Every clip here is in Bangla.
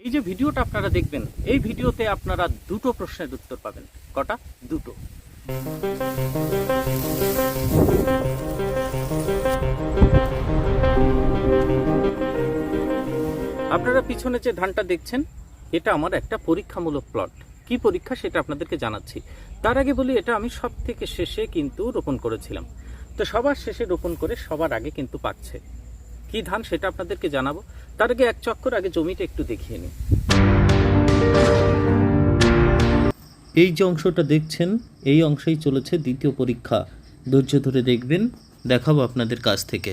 এই যে ভিডিওটা আপনারা দেখবেন, এই ভিডিওতে আপনারা দুটো প্রশ্নের উত্তর পাবেন। কটা? দুটো। আপনারা পিছনে যে ধানটা দেখছেন, এটা আমার একটা পরীক্ষামূলক প্লট। কি পরীক্ষা সেটা আপনাদেরকে জানাচ্ছি। তার আগে বলি, এটা আমি সব থেকে শেষে কিন্তু রোপণ করেছিলাম। তো সবার শেষে রোপণ করে সবার আগে কিন্তু পাচ্ছে। কি ধান সেটা আপনাদেরকে জানাবো। তার আগে এক চক্কর আগে জমিটা একটু দেখিয়ে নিই। এই যে অংশটা দেখছেন, এই অংশেই চলেছে দ্বিতীয় পরীক্ষা। ধৈর্য ধরে দেখবেন, দেখাবো আপনাদের কাছ থেকে।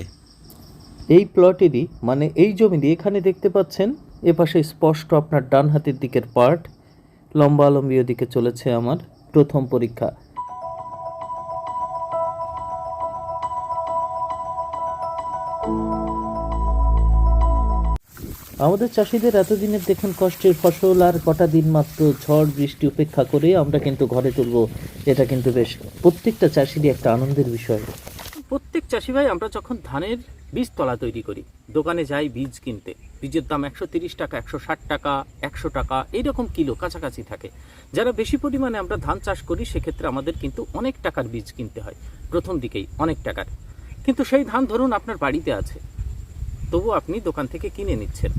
এই প্লটেরই মানে এই জমিটি এখানে দেখতে পাচ্ছেন, এপাশে স্পষ্ট আপনার ডান হাতের দিকের পার্ট, লম্বালম্বি দিকে চলেছে আমার প্রথম পরীক্ষা। আমাদের চাষিদের এতদিনের দেখুন কষ্টের ফসল, আর কটা দিন মাত্র ঝড় বৃষ্টি উপেক্ষা করে আমরা কিন্তু ঘরে তুলব। এটা কিন্তু বেশ প্রত্যেকটা চাষিরই একটা আনন্দের বিষয়। প্রত্যেক চাষি ভাই, আমরা যখন ধানের বীজতলা তৈরি করি, দোকানে যাই বীজ কিনতে, বীজের দাম 130 টাকা, 160 টাকা, 100 টাকা এইরকম কিলো কাছাকাছি থাকে। যারা বেশি পরিমাণে আমরা ধান চাষ করি, সেক্ষেত্রে আমাদের কিন্তু অনেক টাকার বীজ কিনতে হয় প্রথম দিকেই, অনেক টাকার। কিন্তু সেই ধান ধরুন আপনার বাড়িতে আছে, তবু আপনি দোকান থেকে কিনে নিচ্ছেন।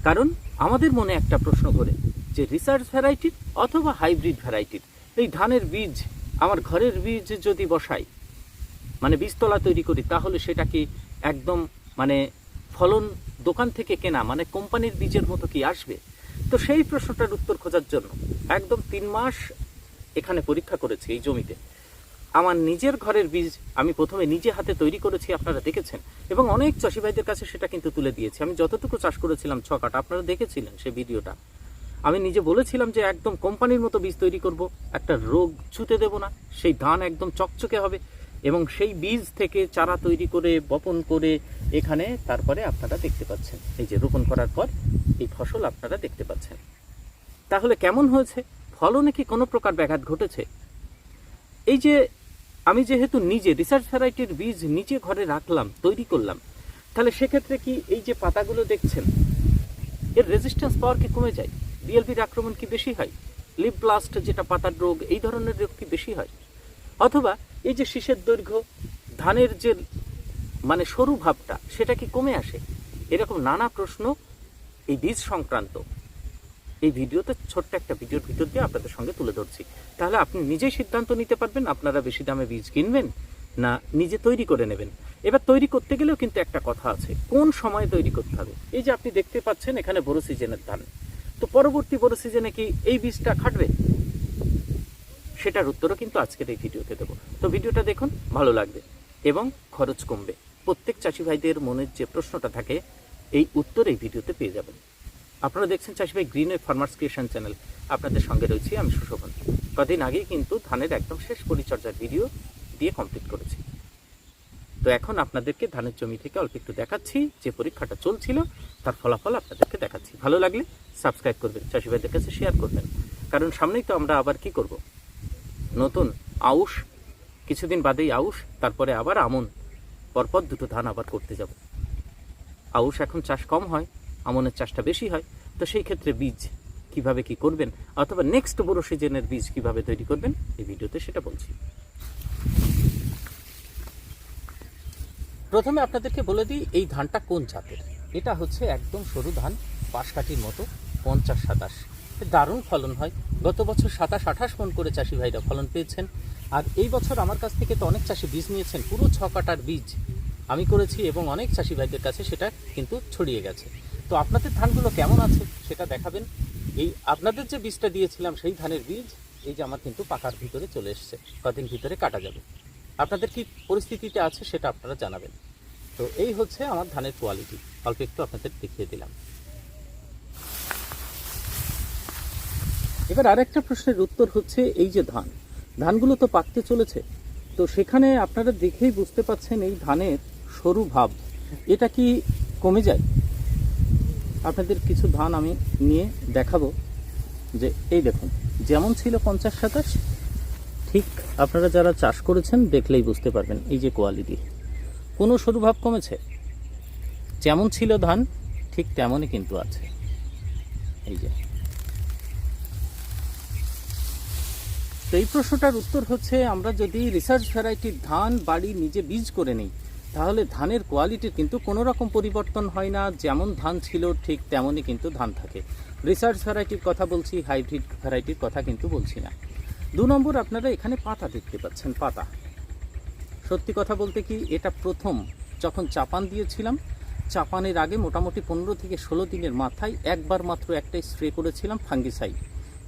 কারণ আমাদের মনে একটা প্রশ্ন ঘোরে যে রিসার্চ ভ্যারাইটির অথবা হাইব্রিড ভ্যারাইটির এই ধানের বীজ আমার ঘরের বীজ যদি বসাই, মানে বীজতলা তৈরি করি, তাহলে সেটা কি একদম মানে ফলন দোকান থেকে কেনা মানে কোম্পানির বীজের মতো কি আসবে? তো সেই প্রশ্নটার উত্তর খোঁজার জন্য একদম 3 মাস এখানে পরীক্ষা করেছি এই জমিতে। আমার নিজের ঘরের বীজ আমি প্রথমে নিজে হাতে তৈরি করেছি, আপনারা দেখেছেন, এবং অনেক চাষি ভাইদের কাছে সেটা কিন্তু তুলে দিয়েছি। আমি যতটুকু চাষ করেছিলাম 6 কাঠা, আপনারা দেখেছিলেন সেই ভিডিওটা। আমি নিজে বলেছিলাম যে একদম কোম্পানির মতো বীজ তৈরি করব, একটা রোগ ছুতে দেব না, সেই ধান একদম চকচকে হবে, এবং সেই বীজ থেকে চারা তৈরি করে বপন করে এখানে তারপরে আপনারা দেখতে পাচ্ছেন এই যে রোপণ করার পর এই ফসল আপনারা দেখতে পাচ্ছেন। তাহলে কেমন হয়েছে? ফলনে কি কোনো প্রকার ব্যাঘাত ঘটেছে? এই যে আমি যেহেতু নিজে রিসার্চ ভ্যারাইটির বীজ নিজে ঘরে রাখলাম, তৈরি করলাম, তাহলে সেক্ষেত্রে কি এই যে পাতাগুলো দেখছেন, এর রেজিস্ট্যান্স পাওয়ার কি কমে যায়? বিএলবির আক্রমণ কি বেশি হয়? লিপ ব্লাস্ট যেটা পাতার রোগ, এই ধরনের রোগ কি বেশি হয়? অথবা এই যে শীষের দৈর্ঘ্য, ধানের যে মানে সরু ভাবটা, সেটা কি কমে আসে? এরকম নানা প্রশ্ন এই বীজ সংক্রান্ত এই ভিডিওতে, ছোট্ট একটা ভিডিওর ভিতর দিয়ে আপনাদের সঙ্গে তুলে ধরছি। তাহলে আপনি নিজেই সিদ্ধান্ত নিতে পারবেন আপনারা বেশি দামে বীজ কিনবেন না নিজে তৈরি করে নেবেন। এবার তৈরি করতে গেলেও কিন্তু একটা কথা আছে, কোন সময় তৈরি করতে হবে। এই যে আপনি দেখতে পাচ্ছেন এখানে বড় সিজনের ধান, তো পরবর্তী বড় সিজনে কি এই বীজটা খাটবে? সেটার উত্তরও কিন্তু আজকের এই ভিডিওতে দেবো। তো ভিডিওটা দেখুন, ভালো লাগবে এবং খরচ কমবে। প্রত্যেক চাষি ভাইদের মনের যে প্রশ্নটা থাকে, এই উত্তর এই ভিডিওতে পেয়ে যাবেন। আপনারা দেখছেন চাষি ভাই green wave farmers creation channel, আপনাদের সঙ্গে রয়েছি আমি সুশোভন। কদিন আগেই কিন্তু ধানের একদম শেষ পরিচর্যার ভিডিও দিয়ে কমপ্লিট করেছি। তো এখন আপনাদেরকে ধানের জমি থেকে অল্প একটু দেখাচ্ছি, যে পরীক্ষাটা চলছিল তার ফলাফল আপনাদেরকে দেখাচ্ছি। ভালো লাগলে সাবস্ক্রাইব করবেন, চাষি ভাইদের কাছে শেয়ার করবেন, কারণ সামনেই তো আমরা আবার কি করব, নতুন আউশ, কিছুদিন বাদেই আউশ, তারপরে আবার আমন, পরপর দুটো ধান আবার করতে যাব। আউশ এখন চাষ কম হয়, আমনের চাষটা বেশি হয়। তো সেই ক্ষেত্রে বীজ কিভাবে কি করবেন, অথবা নেক্সট বড় সিজনের বীজ কিভাবে তৈরি করবেন, এই ভিডিওতে সেটা বলছি। প্রথমে আপনাদেরকে বলে দিই এই ধানটা কোন জাতের। এটা হচ্ছে একদম সরু ধান, বাঁশকাঠির মতো, 50-27, দারুণ ফলন হয়। গত বছর 27-28 মণ করে চাষি ভাইরা ফলন পেয়েছেন। আর এই বছর আমার কাছ থেকে তো অনেক চাষি বীজ নিয়েছেন, পুরো 6 কাঠার বীজ আমি করেছি, এবং অনেক চাষি ভাইদের কাছে সেটা কিন্তু ছড়িয়ে গেছে। তো আপনাদের ধানগুলো কেমন আছে সেটা দেখাবেন। এই আপনাদের যে বীজটা দিয়েছিলাম সেই ধানের বীজ এই যে আমার কিন্তু পাকার ভিতরে চলে এসছে, কদিন ভিতরে কাটা যাবে। আপনাদের কি পরিস্থিতিতে আছে সেটা আপনারা জানাবেন। তো এই হচ্ছে আমার ধানের কোয়ালিটি, অল্প একটু আপনাদের দেখিয়ে দিলাম। এবার আরেকটা প্রশ্নের উত্তর হচ্ছে, এই যে ধানগুলো তো পাকতে চলেছে, তো সেখানে আপনারা দেখেই বুঝতে পাচ্ছেন এই ধানের সরু ভাব, এটা কি কমে যায়? আপনাদের কিছু ধান আমি নিয়ে দেখাবো, যে এই দেখুন যেমন ছিল 50-27, ঠিক আপনারা যারা চাষ করেছেন দেখলেই বুঝতে পারবেন এই যে কোয়ালিটি, কোনো সরু ভাব কমেছে? যেমন ছিল ধান ঠিক তেমনই কিন্তু আছে। এই যে, তো এই প্রশ্নটার উত্তর হচ্ছে, আমরা যদি রিসার্চ ভ্যারাইটির ধান বাড়ি নিজে বীজ করে নিই তাহলে ধানের কোয়ালিটির কিন্তু কোনো রকম পরিবর্তন হয় না, যেমন ধান ছিল ঠিক তেমনই কিন্তু ধান থাকে। রিসার্চ ভ্যারাইটির কথা বলছি, হাইব্রিড ভ্যারাইটির কথা কিন্তু বলছি না। 2 নম্বর, আপনারা এখানে পাতা দেখতে পাচ্ছেন। পাতা, সত্যি কথা বলতে কি, এটা প্রথম যখন চাপান দিয়েছিলাম, চাপানের আগে মোটামুটি 15 থেকে 16 দিনের মাথায় একবার মাত্র একটাই স্প্রে করেছিলাম ফাঙ্গিসাইড,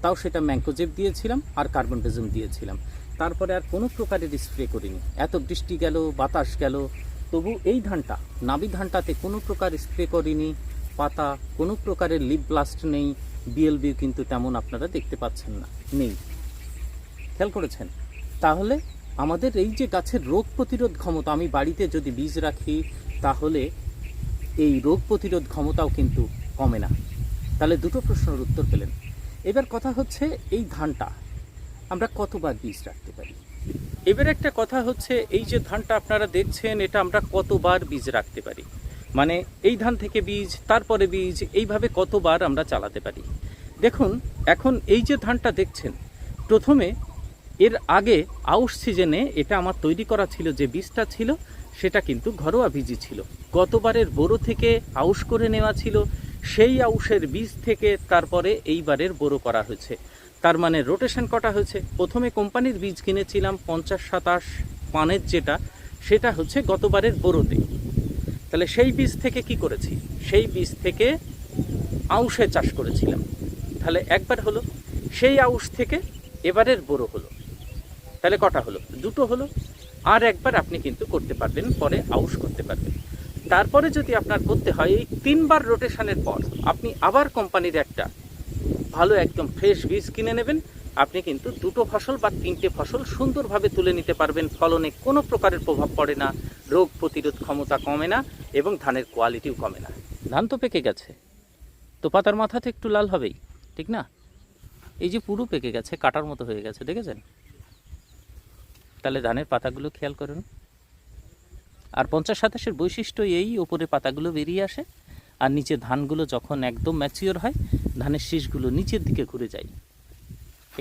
তাও সেটা ম্যাঙ্কোজেব দিয়েছিলাম আর কার্বনডাজিম দিয়েছিলাম। তারপরে আর কোনো প্রকারের স্প্রে করিনি। এত বৃষ্টি গেল, বাতাস গেল, তবু এই ধানটা, নাবি ধানটাতে কোনো প্রকার স্প্রে করিনি। পাতা, কোনো প্রকারের লিপ ব্লাস্ট নেই, বিএলবি কিন্তু তেমন আপনারা দেখতে পাচ্ছেন না, নেই। খেয়াল করেছেন? তাহলে আমাদের এই যে গাছের রোগ প্রতিরোধ ক্ষমতা, আমি বাড়িতে যদি বীজ রাখি তাহলে এই রোগ প্রতিরোধ ক্ষমতাও কিন্তু কমে না। তাহলে দুটো প্রশ্নের উত্তর পেলেন। এবার কথা হচ্ছে, এই ধানটা আমরা কতবার বীজ রাখতে পারি। এবার একটা কথা হচ্ছে, এই যে ধানটা আপনারা দেখছেন, এটা আমরা কতবার বীজ রাখতে পারি, মানে এই ধান থেকে বীজ, তারপরে বীজ, এইভাবে কতবার আমরা চালাতে পারি। দেখুন, এখন এই যে ধানটা দেখছেন, প্রথমে এর আগে আউশ সিজনে এটা আমার তৈরি করা ছিল, যে বীজটা ছিল সেটা কিন্তু ঘরোয়া বীজই ছিল। গতবারের বোরো থেকে আউশ করে নেওয়া ছিল, সেই আউশের বীজ থেকে তারপরে এইবারের বোরো করা হয়েছে। তার মানে রোটেশন কটা হয়েছে। প্রথমে কোম্পানির বীজ কিনেছিলাম 50-27 পানের, যেটা সেটা হচ্ছে গতবারের বোরোতে। তাহলে সেই বীজ থেকে কি করেছি, সেই বীজ থেকে আউশে চাষ করেছিলাম। তাহলে একবার হলো, সেই আউশ থেকে এবারের বোরো হলো, তাহলে কটা হলো, দুটো হলো। আর একবার আপনি কিন্তু করতে পারবেন, পরে আউশ করতে পারবেন। তারপরে যদি আপনার করতে হয়, এই 3বার রোটেশনের পর আপনি আবার কোম্পানির একটা ভালো একদম ফ্রেশ বীজ কিনে নেবেন। আপনি কিন্তু 2টো ফসল বা 3টে ফসল সুন্দরভাবে তুলে নিতে পারবেন। ফলনে কোনো প্রকারের প্রভাব পড়ে না, রোগ প্রতিরোধ ক্ষমতা কমে না, এবং ধানের কোয়ালিটিও কমে না। ধান তো পেকে গেছে, তো পাতার মাথাতে একটু লাল হবেই, ঠিক না? এই যে পুরো পেকে গেছে, কাটার মতো হয়ে গেছে, দেখেছেন? তাহলে ধানের পাতাগুলো খেয়াল করুন। আর 50-27-এর বৈশিষ্ট্য এই, ওপরে পাতাগুলো বেরিয়ে আসে, আর নিচে ধানগুলো যখন একদম ম্যাচিওর হয়, ধানের শীষগুলো নিচের দিকে ঘুরে যায়।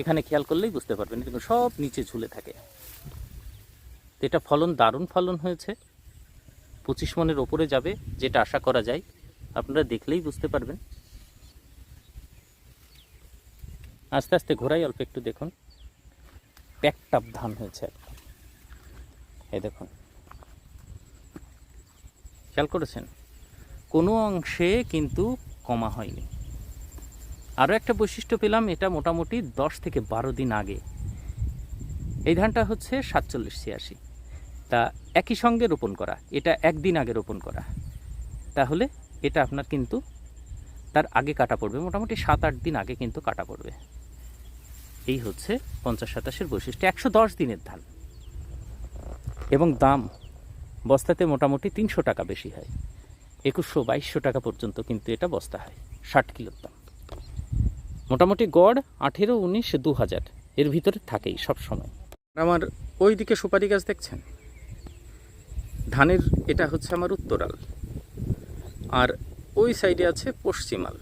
এখানে খেয়াল করলেই বুঝতে পারবেন, কিন্তু সব নিচে ঝুলে থাকে। এটা ফলন, দারুণ ফলন হয়েছে, 25 মনের ওপরে যাবে, যেটা আশা করা যায়। আপনারা দেখলেই বুঝতে পারবেন। আস্তে আস্তে ঘোরাই, অল্প একটু দেখুন, প্যাকটাপ ধান হয়েছে একদম। এই দেখুন, খেয়াল করেছেন? কোনো অংশে কিন্তু কমা হয়নি। আরও একটা বৈশিষ্ট্য পেলাম, এটা মোটামুটি 10 থেকে 12 দিন আগে। এই ধানটা হচ্ছে 47-86, তা একই সঙ্গে রোপণ করা, এটা একদিন আগে রোপণ করা। তাহলে এটা আপনার কিন্তু তার আগে কাটা পড়বে, মোটামুটি 7-8 দিন আগে কিন্তু কাটা পড়বে। এই হচ্ছে 50-27-এর বৈশিষ্ট্য। 110 দিনের ধান, এবং দাম বস্তাতে মোটামুটি 300 টাকা বেশি হয়, 2100-2200 টাকা পর্যন্ত কিন্তু এটা বস্তা হয়। 60 কিলোর দাম মোটামুটি গড় 18-19-2000 এর ভিতরে থাকেই সব সময়। আমার ওই দিকে সুপারি গাছ দেখছেন, ধানের এটা হচ্ছে আমার উত্তরাল, আর ওই সাইডে আছে পশ্চিমাল।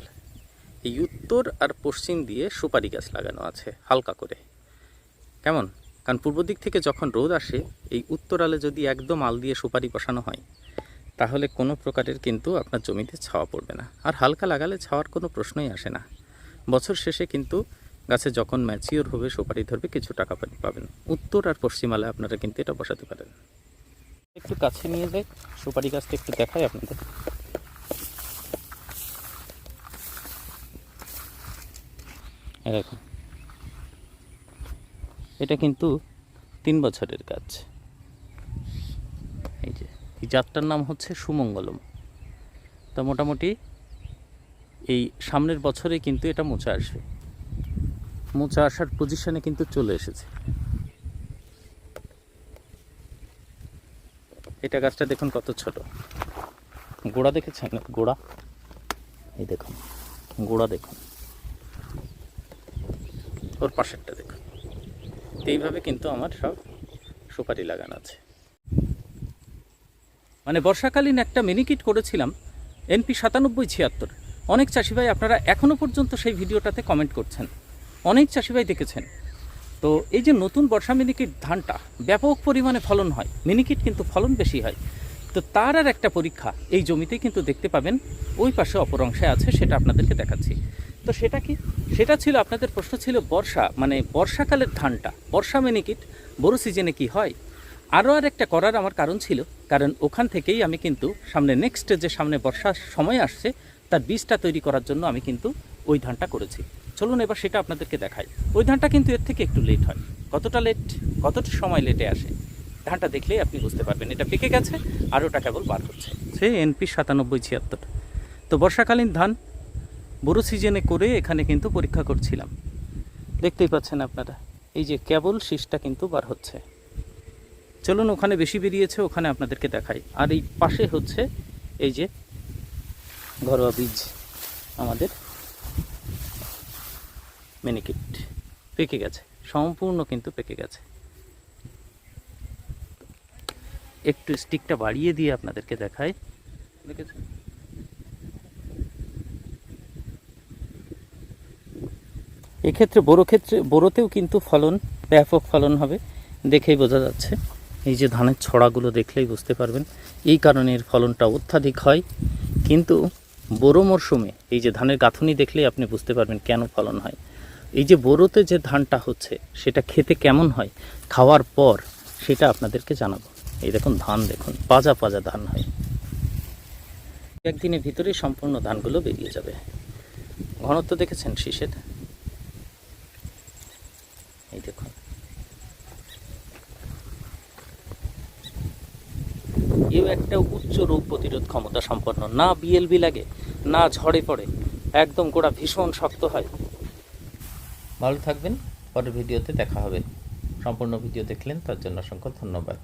এই উত্তর আর পশ্চিম দিয়ে সুপারি গাছ লাগানো আছে হালকা করে। কেমন? কারণ পূর্ব দিক থেকে যখন রোদ আসে, এই উত্তরালে যদি একদম আল দিয়ে সুপারি বসানো হয়, তাহলে কোনো প্রকারের কিন্তু আপনার জমিতে ছাওয়া পড়বে না। আর হালকা লাগালে ছাওয়ার কোনো প্রশ্নই আসে না। বছর শেষে কিন্তু গাছে যখন ম্যাচিওর হবে, সুপারি ধরবে, কিছু টাকা পাবেন। উত্তর আর পশ্চিমালে আপনারা কিন্তু এটা বসাতে পারেন। একটু কাছে নিয়ে যাই, সুপারি গাছটা একটু দেখাই আপনাদের। দেখুন, এটা কিন্তু 3 বছরের গাছ। এই যে, এই জাতটার নাম হচ্ছে সুমঙ্গলম। তা মোটামুটি এই সামনের বছরে কিন্তু এটা মোচা আসবে, মোচা আসার পজিশনে কিন্তু চলে এসেছে। এটা গাছটা দেখুন কত ছোট, গোড়া দেখেছেন? গোড়া, এই দেখুন গোড়া, দেখুন ওর পাশেরটা দেখুন। এইভাবে কিন্তু আমার সব সুপারি লাগানো আছে। মানে বর্ষাকালীন একটা মিনিকিট করেছিলাম, NP 9776, অনেক চাষিভাই আপনারা এখনও পর্যন্ত সেই ভিডিওটাতে কমেন্ট করছেন, অনেক চাষিভাই দেখেছেন। তো এই যে নতুন বর্ষা মিনিকিট ধানটা ব্যাপক পরিমাণে ফলন হয়, মিনিকিট কিন্তু ফলন বেশি হয়। তো তার আর একটা পরীক্ষা এই জমিতে কিন্তু দেখতে পাবেন, ওই পাশে অপর অংশে আছে, সেটা আপনাদেরকে দেখাচ্ছি। তো সেটা কি, সেটা ছিল আপনাদের প্রশ্ন ছিল বর্ষাকালের ধানটা, বর্ষা মিনিকিট বড় সিজনে কি হয়। আরও আর একটা করার আমার কারণ ছিল, কারণ ওখান থেকেই আমি কিন্তু নেক্সট যে সামনে বর্ষার সময় আসছে তার বীজটা তৈরি করার জন্য আমি কিন্তু ওই ধানটা করেছি। চলুন এবার সেটা আপনাদেরকে দেখাই। ওই ধানটা কিন্তু এর থেকে একটু লেট হয়। কতটা সময় লেটে আসে ধানটা দেখলেই আপনি বুঝতে পারবেন। এটা পেকে গেছে আর ওটা কেবল বার হচ্ছে, সে NP 9776। তো বর্ষাকালীন ধান বড় সিজনে করে এখানে কিন্তু পরীক্ষা করছিলাম। দেখতেই পাচ্ছেন আপনারা, এই যে কেবল শীষটা কিন্তু বার হচ্ছে। চলুন ওখানে বেশি বেরিয়েছে, ওখানে আপনাদেরকে দেখাই। আর এই পাশে হচ্ছে এই যে ঘরোয়া বীজ আমাদের মিনিকিট পেকে গেছে, সম্পূর্ণ কিন্তু পেকে গেছে। একটু স্টিকটা বাড়িয়ে দিয়ে আপনাদেরকে দেখাই, দেখেছেন? এক্ষেত্রে বোরোতেও কিন্তু ফলন, ব্যাপক ফলন হবে, দেখেই বোঝা যাচ্ছে। এই যে ধানের ছড়াগুলো দেখলেই বুঝতে পারবেন, এই কারণে এর ফলনটা অত্যাধিক হয়। কিন্তু বোরো মরশুমে এই যে ধানের গাঁথুনি দেখলেই আপনি বুঝতে পারবেন কেন ফলন হয়। এই যে বোরোতে যে ধানটা হচ্ছে সেটা খেতে কেমন হয়, খাওয়ার পর সেটা আপনাদেরকে জানাবো। এই দেখুন ধান, দেখুন পাজা পাজা ধান হয়। একদিনের ভিতরে সম্পূর্ণ ধানগুলো বেরিয়ে যাবে। ঘনত্ব দেখেছেন শীষের, এই দেখুন। এও একটা উচ্চ রোগ প্রতিরোধ ক্ষমতা সম্পন্ন, না বিএলবি লাগে, না ঝড়ে পড়ে, একদম গোড়া ভীষণ শক্ত হয়। ভালো থাকবেন, পরের ভিডিওতে দেখা হবে। সম্পূর্ণ ভিডিও দেখলেন তার জন্য অসংখ্য ধন্যবাদ।